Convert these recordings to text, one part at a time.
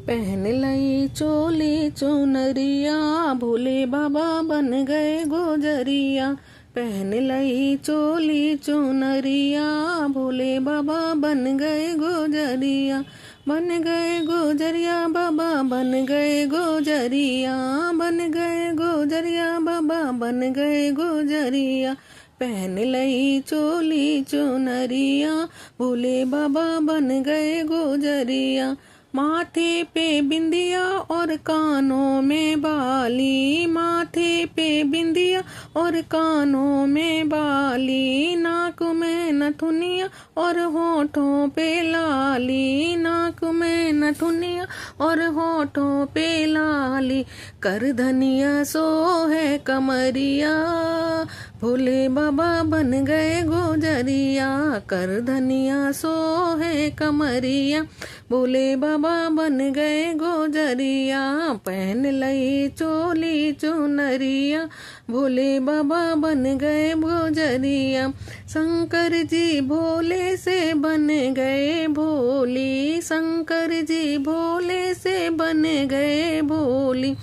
पहन लई चोली चुनरिया, भोले बाबा बन गए गोजरिया। पहन लई चोली चुनरिया, भोले बाबा बन गए गोजरिया। बन गए गोजरिया बाबा, बन गए गोजरिया, बन गए गोजरिया बाबा, बन गए गोजरिया। पहन लई चोली चुनरिया, भोले बाबा बन गए गोजरिया। माथे पे बिंदिया और कानों में बाली, माथे पे बिंदिया और कानों में बाली। नाक में नथुनिया और होठों पे लाली, नाक में नथुनिया और होठों पे लाली। कर धनिया सो है कमरिया, भोले बाबा बन गए गोजरिया। कर धनिया सो है कमरिया, भोले बाबा बन गए गोजरिया। पहन लई चोली चुनरिया, भोले बाबा बन गए गोजरिया। शंकर जी भोले से बन गए भोली, शंकर जी भोले से बन गए भोली।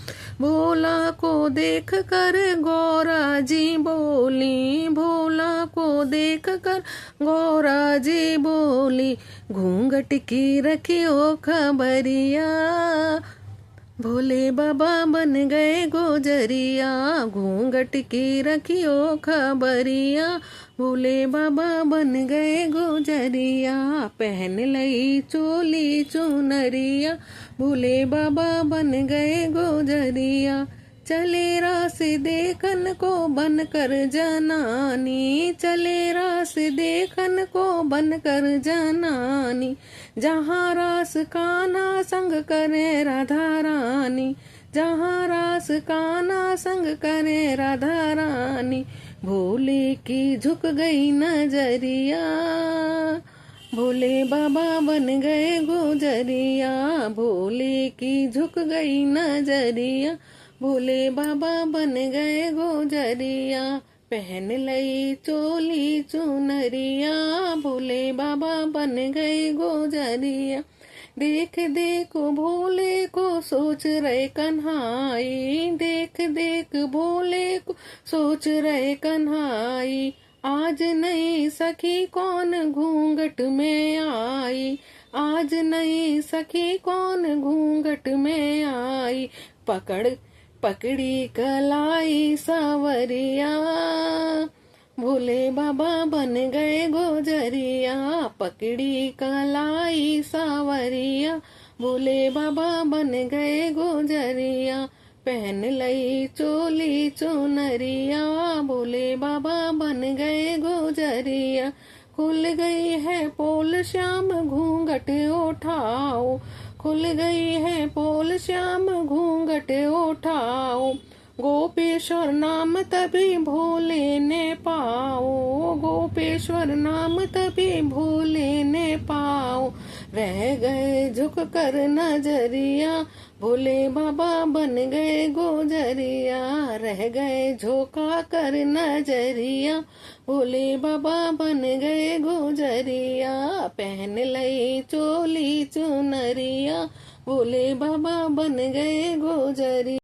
भोला को देख कर गौरा जी बोली, भोला को देख कर गौरा जी बोली। घूंघट की रखियो खबरिया, भोले बाबा बन गए गोजरिया। घूंघट की रखियो खबरिया, भोले बाबा बन गए गोजरिया। पहन लई चोली चुनरिया, भोले बाबा बन गए गोजरिया। चले रास देखन को बनकर जनानी, चले रास देखन को बनकर जनानी। जहाँ रास कान्हा संग करे राधा रानी, जहाँ रास कान्हा संग करे राधा रानी। भोले की झुक गई नजरिया, भोले बाबा बन गए गोजरिया। भोले की झुक गई नजरिया, भोले बाबा बन गए गोजरिया। पहन लई चोली चुनरिया, भोले बाबा बन गए गोजरिया। देख देख भोले को सोच रहे कन्हाई, देख देख भोले को सोच रहे कन्हाई। आज नहीं सखी कौन घूंघट में आई, आज नहीं सखी कौन घूंघट में आई। पकड़ी कलाई सावरिया, भोले बाबा बन गए गोजरिया। पकड़ी कलाई सावरिया, भोले बाबा बन गए गोजरिया। पहन लई चोली चुनरिया, भोले बाबा बन गए गोजरिया। खुल गई है पोल श्याम घूंघट उठाओ, खुल गई है पोल श्याम घूंघट उठाओ। गोपेश्वर नाम तभी भोले ने पाओ, गोपेश्वर नाम तभी भोले ने पाओ। रह गए झुक कर नजरिया, भोले बाबा बन गए गोजरिया। रह गए झोंका कर नजरिया, भोले बाबा बन गए गोजरिया। पहन लई चोली चुनरिया, भोले बाबा बन गए गोजरिया।